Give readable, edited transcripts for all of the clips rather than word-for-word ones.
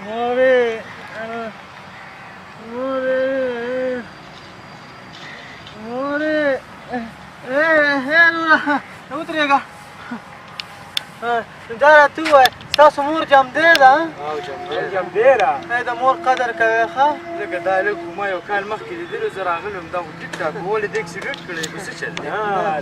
مورې مورې مورې نوره ودرېږه دا راته ووایه ستاسو مور جمدې ده او جمدې ده د مور قدر کوې ښه لکه دا لږ ما یو کال مخکې لیدلو زه راغلم دا خو ټیک ټاک ولې دې اکسیډنټ کړی که څه چل دی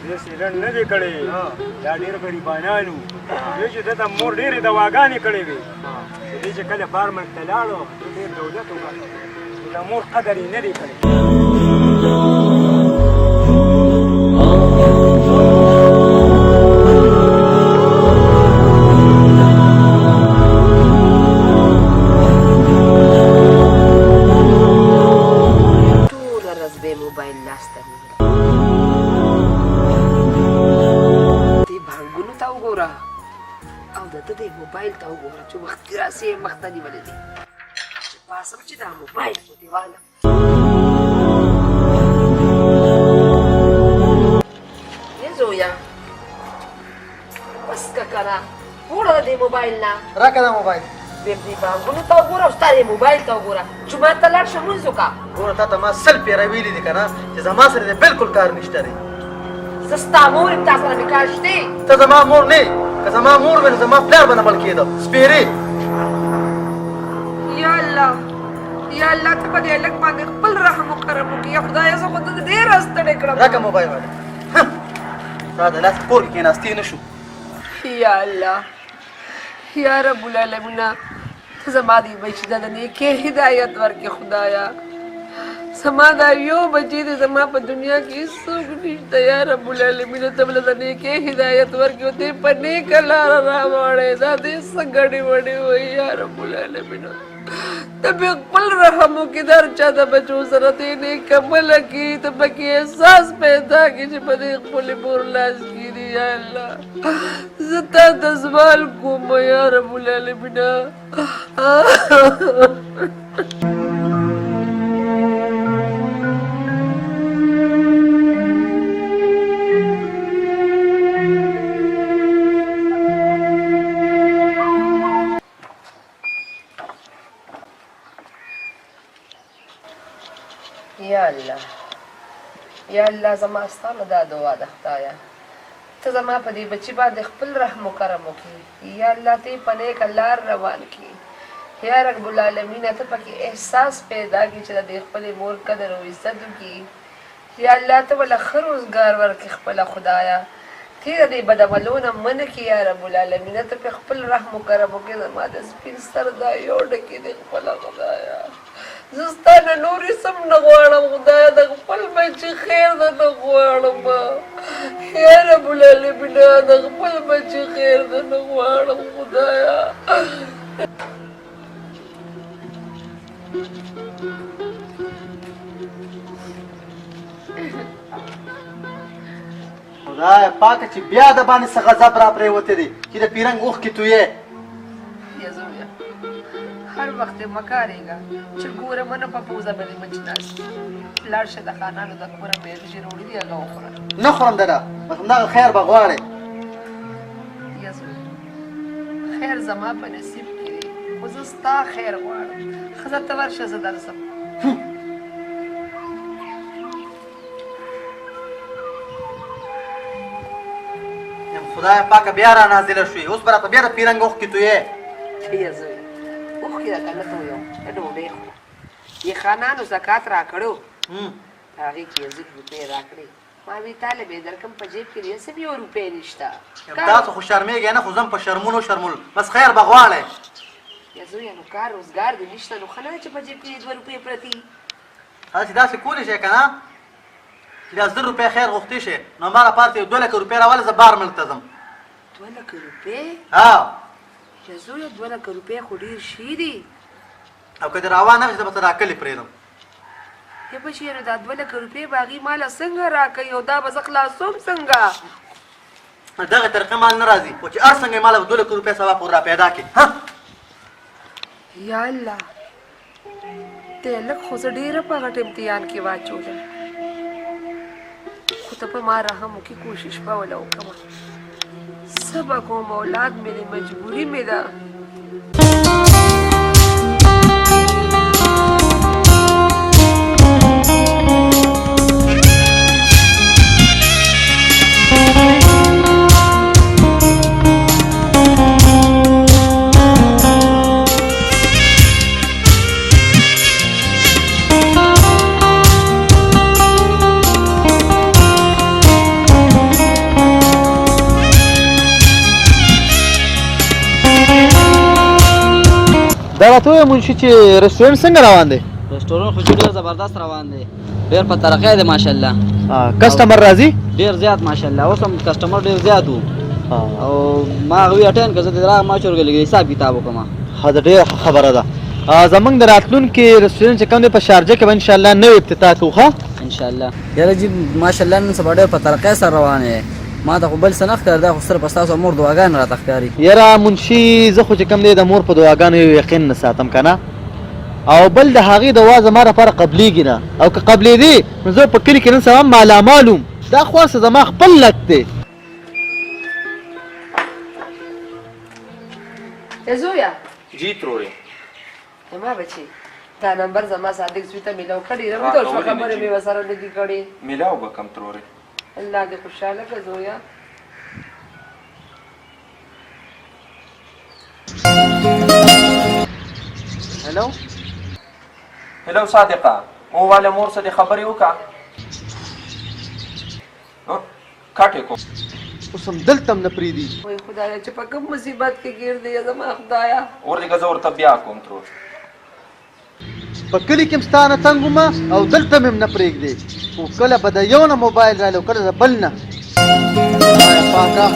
دې اکسیډنټ نه دی کړی دا ډېر غریبانان وو دې چې ده ته مور ډېرې دواګانې کړې وې دې چې کله فارمنټ ته لاړو ډېر دولت وکړ د مور قدر یې نه دی کړی موبایل ته وګوره چې وختي راسې مخته نیولې دي چې پاسم چې دا موبایل په دیواله یې زویه بس که کنه وړه د دې موبایل نه راکړه دا موبایل دې بانکونو ته وګوره او ستا دې موبایل ته وګوره جومات ته لاړ شه لمونځ وکړه ګوره تا ته ما سل پیره ویلي دي که نه چې زما سره دې بالکل کار نشته دی زه ستا مور یم تا سره مې کار شته ته زما مور نه که زما مور وې نو زما پلار به نه بل کېده سپېرې یا الله یا الله ته په دې هلک باندې خپل رحم و کرم وکړي یا خدایه زه خو دلته ډېره ستړې کړم راکړه موبایل والا تا د لاس کور کې کېناستې نه شو یا الله یا رب العالمینه ته زما دې بچي ته د نیکۍ هدایت ورکړې خدایه زما دا یو بچی دی زما په دنیا کې هېڅوک نشته یا رب العالمینه ته بله د نیکۍ هدایت ورکړې او دې په نیکه لاره راوړې دا دې څه ګډې وډې وایي یا رب العالمینه ته بې خپل رحم وکړې د هر چا د بچو سره دې نیک عمله کړي ته پکې احساس پیدا کړي چې په دې خپلې مور لاس کې دي یا الله زه تا ته سوال کوم یا رب العالمینه یا الله یا الله زما ستا نه دا دعا ده خدایه ته زما په دې بچي باندې خپل رحم و کرم وکړي یا الله ته یې په نیکه لار روان کړي یا رب العالمینه ته پکې احساس پیدا کړي چې د دې خپلې مور قدر او عزت وکړي یا الله ته بله ښه روزګار ورکړي خپله خدایه ته د دې بدعملو نه منع کړي یا رب العالمینه ته پې خپل رحم و کرم وکړي زما د سپین سر دا یو ډکې دی خپله خدایه زه ستا نه نور هېڅ هم نه غواړم خدایه د خپل بچي خیر درنه غواړم یا رب العالمینه د خپل بچي خیر درنه غواړم خدایه خدایه پاکه چې بیا د باندې څه غضب را پرېوتی دی چې د پیرنګ اوښکې تویې یا زویه هر وخت یې مه کارېږه چې ګوره منه په پوزه به دې مچ ناست لاړ شه د خانانو د کوره بیلچې راوړي دي هغه وخوره نه خورم دده بس همدغه خیر به غواړې یا زویه خیر زما په نصیب کې دی خو زه ستا خیر غواړم ښځه ته ورشه زه درځم خدای پاکه بیا را نازله شوې اوس به راته بیا د پیرنګ اوښکې تویې یا زویه اوښکې راته نه تویوم ته ډوډۍ خورم دې خانانو زکات راکړو هغې کې یې 100 روپۍ راکړې ما وی طالب یې درکم په جیب کې دې سم یو روپۍ نشته تاسو خو شرمېږئ نه خو زه هم په شرمونو شرمول بس خیر به غواړئ یا زویه نو کار روزګار دې نشته نو ښه نه ده چې په جیب کې 2 روپۍ پرتې هسې داسې کولی شئ که نه چې دا 100 روپۍ خیر غوښتې شئ نو ما لپاره ته یو 2 لکه روپۍ راولې زه بار ملک ته ځم 2 لکه روپۍ ها یا زویه 2 لکه روپۍ خو ډېر شي دي او که دې روان نه وي زه به ته راکلې پرېږدم یا بچیه نو دا 2 لکه روپۍ به هغې ماله څنګه راکوي او دا به زه خلاصوم څنګه دغه طریقې مال نه راځي خو چې هر څنګه یې ماله 2 لکه روپۍ سبا پورې را پیدا کړي یا الله دې هلک خو زه ډېره په غټ امتحان کې واچولم خو ته په ما رحم وکړي کوشش به وله وکړمه څه به کوم اولاد مې دی مجبوري مې ده دا راته ووایه منشي چې رسټورنټ څنګه روان دی؟ رسټورنټ خو چې ډېر زبردست روان دی، ډېر په ترقۍ دی ماشاءالله. کسټمر راځي؟ ډېر زیات ماشاءالله، اوس هم کسټمر ډېر زیات وو او ما هغوی اټین کړه، زه د راغ ما چې ورګلې حساب کتاب وکړم. ښه ده، ډېره ښه خبره ده. زمونږ د راتلونکي رسټورنټ چې کوم دی په شارجه کې به انشاءالله نوی افتتاح کوو. ښه انشاءالله. یاره جي ماشاءالله نن سبا ډېر په ترقۍ سره روان یې، ما ته خو بل څه نه ښکاري، دا خو صرف ستاسو مور دعاګانې راته ښکاري. یاره منشي زه خو چې کوم دی د مور په دعاګانو یو یقین نه ساتم که نه، او بل د هغې دوا زما لپاره قبلېږي نه، او که قبلېدې نو زه په کلي کې نن سبا مالامال وم. دا خو هسې زما خپل لک دی. زویا جی ترورې زما بچي دا نمبر زما صادق زوی ته میلاو کړی راوړو شو خبرې مې وسره نه دي کړې. میلاو به کم ترورې الله دې خوشاله کړه زویا. هلو هلو صادقه مواله مور سره خبرې وکړه. کاټې کو اوس هم دلته هم نه پرېږدي. وای خدایا چې په کوم مصیبت کې ګیر دی زما خدایا. ورلګه زه ورته بیا کوم ترور. په کلي کې هم ستا نه تنګ وم او دلته مې هم نه پرېږدې، خو کله به د یو نه موبایل رالی او کله د بل نه. خدایه پاکه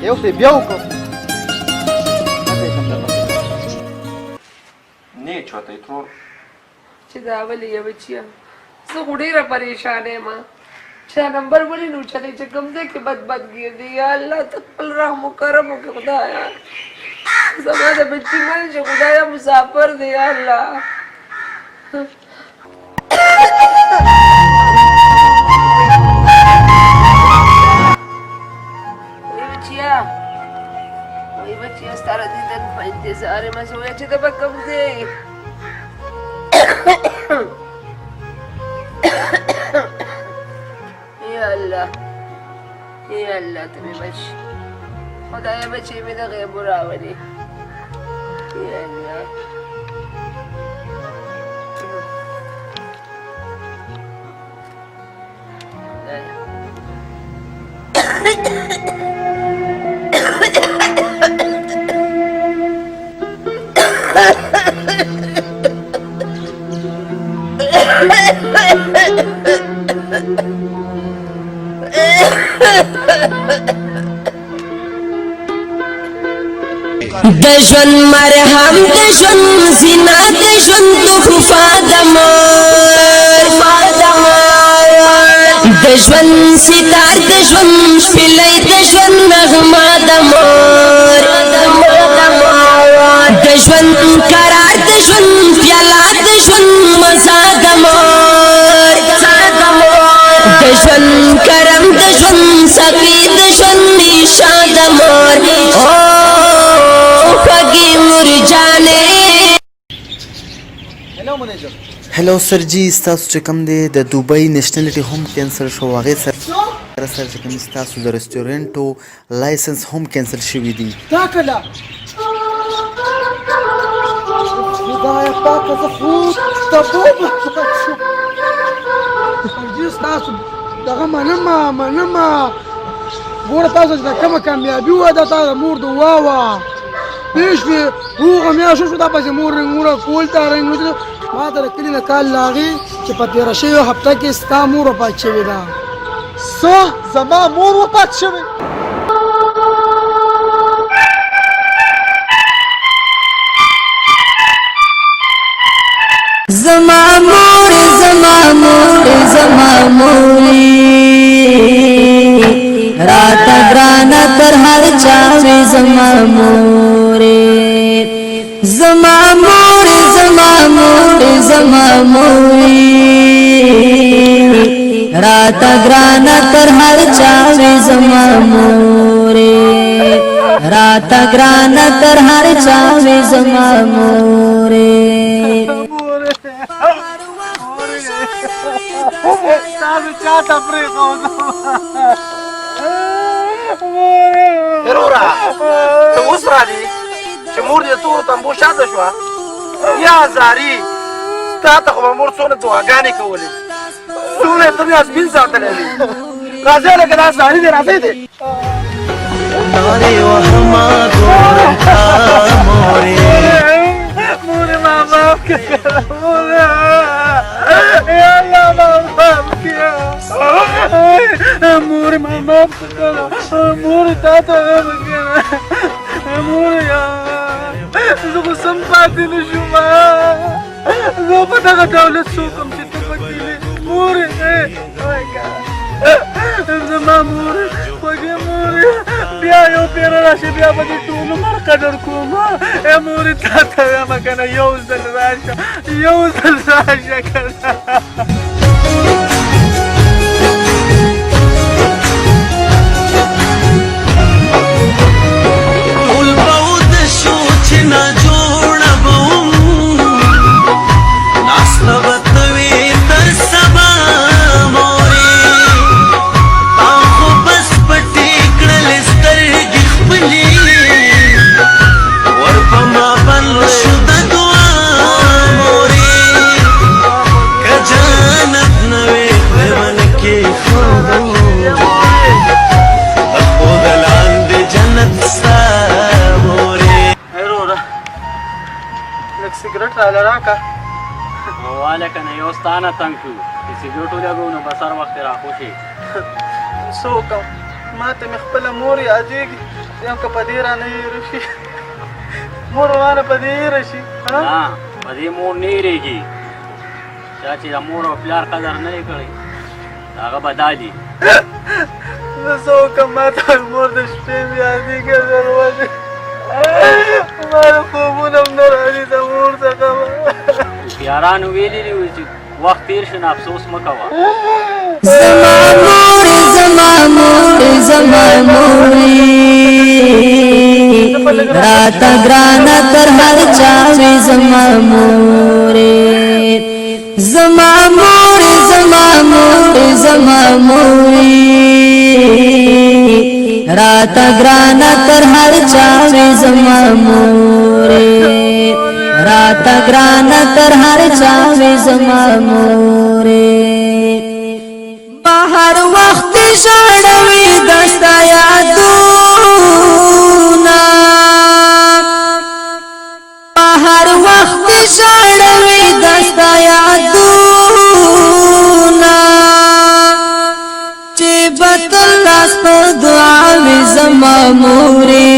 یو پرې بیا وکړه. نه چوته ترور چې دا ولې یې بچیه زه خو ډېره پریشانه یم چې دا نمبر ولې نه اوچتې چې کوم ځای کې بد ګیر دی. یا الله ته خپل رحم و کرم وکړه خدایا. زما د بچي مال چې خدایا مسافر دی. یا الله وای بچیا ستا د دیدن په انتظار یم. زویه چې ته به کوم ځای یا الله یا الله ته مې بچ خدایا بچی مې د غیبو راولي. یا الله دشون مرهم دشون زنا دشون تخفا دمار دشون ستار دشون شپلی دشون نغما دمار دشون قرار دشون پیالا دشون مزا دمار دشون کرم دشون سقی دشون نیشا دمار هلو سر جی ستاسو چې کوم دی د دوبۍ نیشنلټي هم کینسل شو، هغې سره چې کوم ستاسو د رسټورنټو لایسنس هم کینسل شوي دي. دا کله خدایه پاکه زه خو تبوم شم. سرجي ستاسو دغه منمه ګوره تاسو چې دا کومه کامیابي وه دا تا د مور دعا وه پوه شوې. هغه میاشت شو دا پسې مور رنګونه کول تا رنګ ما ته د کلي نه کال لاغې چې په تېره شوې هفته کې ستا مور وفات شوې ده. څه زما مور وفات شوې؟ زما مور زما مور زما مورې راته ګرانه تر هر چا وې زما مورې زما مور زما مور زما مورې راته ګرانه تر هر چا وې زما مورې راته ګرانه تر هر چا وې زما مورې. تاسو چاته پرېښودم ضروره ته اوس راځې چې مور دې تورو تنبو شاته شوه. یا زاري ستا ته خو به مور څونه دعاګانې کولې، څونه یې ته بیا سپین ساتلی دی. راځئ لکه دا زاري دی، راځئ دی یا الله ما معاف کړه مور ما معاف کړه مور تا ته وکړه مور یا زه خو سم پاتې نه شوم زه په دغه دولت څوک یم چې ته پکې وې مورې زما مورې خوږې مورې بیا یو پېره راشي بیا به دې ټول عمر قدر کوم مورې تا ته وایم که نه یو ځل راشه یو ځل راشه که نه سیګریټ راله راکړه واله که نه یو ستا نه تنګ شو چې سیګریټ ولګو نو بس هر وخت راخوشي څه وکړم ما ته مې خپله مور یادېږي یم که په دې رانه هېره شي مور رانه په دې هېره شي نه په دې مور نه هېرېږي چا چې د مور او پلار قدر نه یې کړی هغه به دا دي زه څه وکړم ما ته مور د شپې مې یادېږي ضرورت ما د خوبونه هم نه راځي د مور څخه یارانو ویلي دي چې وخت تېر شي نو افسوس مه کوه زما مورې زما مورې زما مورې راته ګرانه تر هر چا وې زما مورې زما مورې زما مورې زما مورې راته ګرانه تر هر چا وې زما مورې راته ګرانه تر هر چا وې زما مورې په هر وخت ژړوي دستا یادونه په هر وخت ژړوي دستا یادونه چې بتل لاس په دعا وې زما مورې